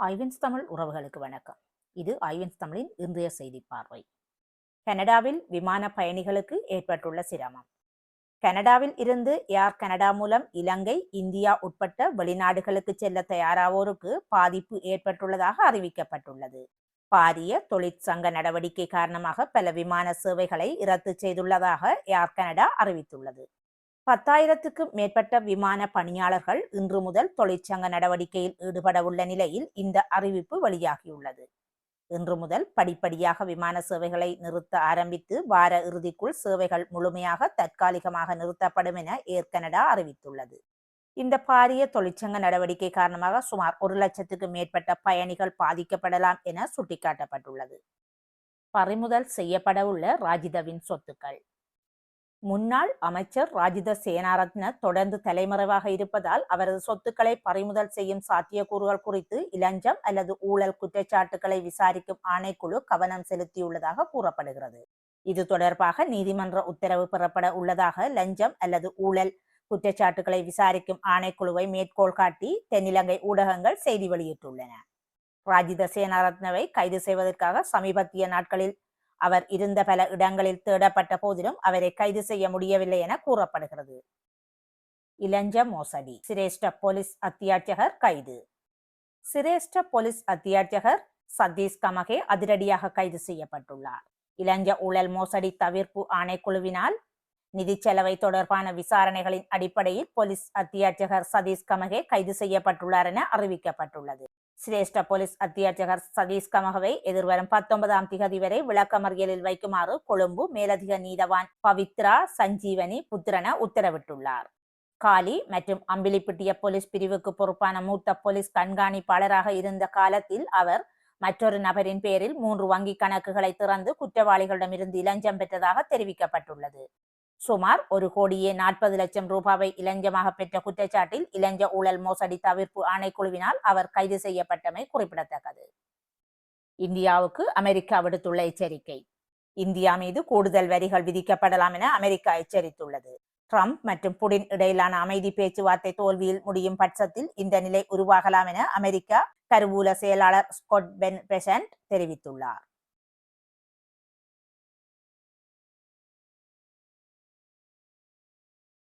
ஐவின்ஸ் தமிழ் உறவுகளுக்கு வணக்கம். இது ஐவின்ஸ் தமிழின் இன்றைய செய்தி பார்வை. கனடாவில் விமான பயணிகளுக்கு ஏற்பட்டுள்ள சிரமம். கனடாவில் இருந்து ஏர் கனடா மூலம் இலங்கை, இந்தியா உட்பட்ட வெளிநாடுகளுக்கு செல்ல தயாராவோருக்கு பாதிப்பு ஏற்பட்டுள்ளதாக அறிவிக்கப்பட்டுள்ளது. பாரிய தொழிற்சங்க நடவடிக்கை காரணமாக பல விமான சேவைகளை ரத்து செய்துள்ளதாக ஏர் கனடா அறிவித்துள்ளது. 10,000க்கும் மேற்பட்ட விமான பணியாளர்கள் இன்று முதல் தொழிற்சங்க நடவடிக்கையில் ஈடுபட உள்ள நிலையில் இந்த அறிவிப்பு வெளியாகியுள்ளது. இன்று முதல் படிப்படியாக விமான சேவைகளை நிறுத்த ஆரம்பித்து வார இறுதிக்குள் சேவைகள் முழுமையாக தற்காலிகமாக நிறுத்தப்படும் என ஏர் கனடா அறிவித்துள்ளது. இந்த பாரிய தொழிற்சங்க நடவடிக்கை காரணமாக சுமார் 1,00,000க்கும் மேற்பட்ட பயணிகள் பாதிக்கப்படலாம் என சுட்டிக்காட்டப்பட்டுள்ளது. பறிமுதல் செய்யப்பட உள்ள ராஜிதவின் சொத்துக்கள். முன்னாள் அமைச்சர் ராஜித சேனாரத்ன தொடர்ந்து தலைமறைவாக இருப்பதால் அவரது சொத்துக்களை பறிமுதல் செய்யும் சாத்தியக்கூறுகள் குறித்து இலஞ்சம் அல்லது ஊழல் குற்றச்சாட்டுகளை விசாரிக்கும் ஆணைக்குழு கவனம் செலுத்தியுள்ளதாக கூறப்படுகிறது. இது தொடர்பாக நீதிமன்ற உத்தரவு பெறப்பட உள்ளதாக லஞ்சம் அல்லது ஊழல் குற்றச்சாட்டுகளை விசாரிக்கும் ஆணைக்குழுவை மேற்கோள் காட்டி தென்னிலங்கை ஊடகங்கள் செய்தி வெளியிட்டுள்ளன. ராஜித சேனாரத்னவை கைது செய்வதற்காக சமீபத்திய நாட்களில் அவர் இருந்த பல இடங்களில் தேடப்பட்ட போதிலும் அவரை கைது செய்ய முடியவில்லை என கூறப்படுகிறது. இலஞ்ச மோசடி. சிரேஷ்ட போலீஸ் அத்தியட்சகர் கைது. சிரேஷ்ட போலீஸ் அத்தியட்சகர் சதீஷ் கமகே அதிரடியாக கைது செய்யப்பட்டுள்ளார். இலஞ்ச ஊழல் மோசடி தவிர்ப்பு ஆணைக்குழுவினால் நிதி செலவை தொடர்பான விசாரணைகளின் அடிப்படையில் போலீஸ் அத்தியட்சகர் சதீஷ் கமகே கைது செய்யப்பட்டுள்ளார் என அறிவிக்கப்பட்டுள்ளது. சிரேஷ்ட போலீஸ் அத்தியட்சகர் சதீஷ் கமகவை எதிர்வரும் 19ஆம் திகதி வரை விளக்கமறியலில் வைக்குமாறு கொழும்பு மேலதிக நீதவான் பவித்ரா சஞ்சீவனி புத்திரன உத்தரவிட்டுள்ளார். காலி மற்றும் அம்பிலிப்பிட்டிய போலீஸ் பிரிவுக்கு பொறுப்பான மூத்த போலீஸ் கண்காணிப்பாளராக இருந்த காலத்தில் அவர் மற்றொரு நபரின் பேரில் 3 வங்கி கணக்குகளை திறந்து குற்றவாளிகளிடமிருந்து இலஞ்சம் பெற்றதாக தெரிவிக்கப்பட்டுள்ளது. சுமார் 1,40,00,000 ரூபாவை இலஞ்சமாக பெற்ற குற்றச்சாட்டில் இலஞ்ச ஊழல் மோசடி தவிர்ப்பு ஆணைக்குழுவினால் அவர் கைது செய்யப்பட்டமை குறிப்பிடத்தக்கது. இந்தியாவுக்கு அமெரிக்கா விடுத்துள்ள எச்சரிக்கை. இந்தியா மீது கூடுதல் வரிகள் விதிக்கப்படலாம் என அமெரிக்கா எச்சரித்துள்ளது. ட்ரம்ப் மற்றும் புடின் இடையிலான அமைதி பேச்சுவார்த்தை தோல்வியில் முடியும் பட்சத்தில் இந்த நிலை உருவாகலாம் என அமெரிக்கா கருவூல செயலாளர் ஸ்காட் பெசன்ட் தெரிவித்துள்ளார்.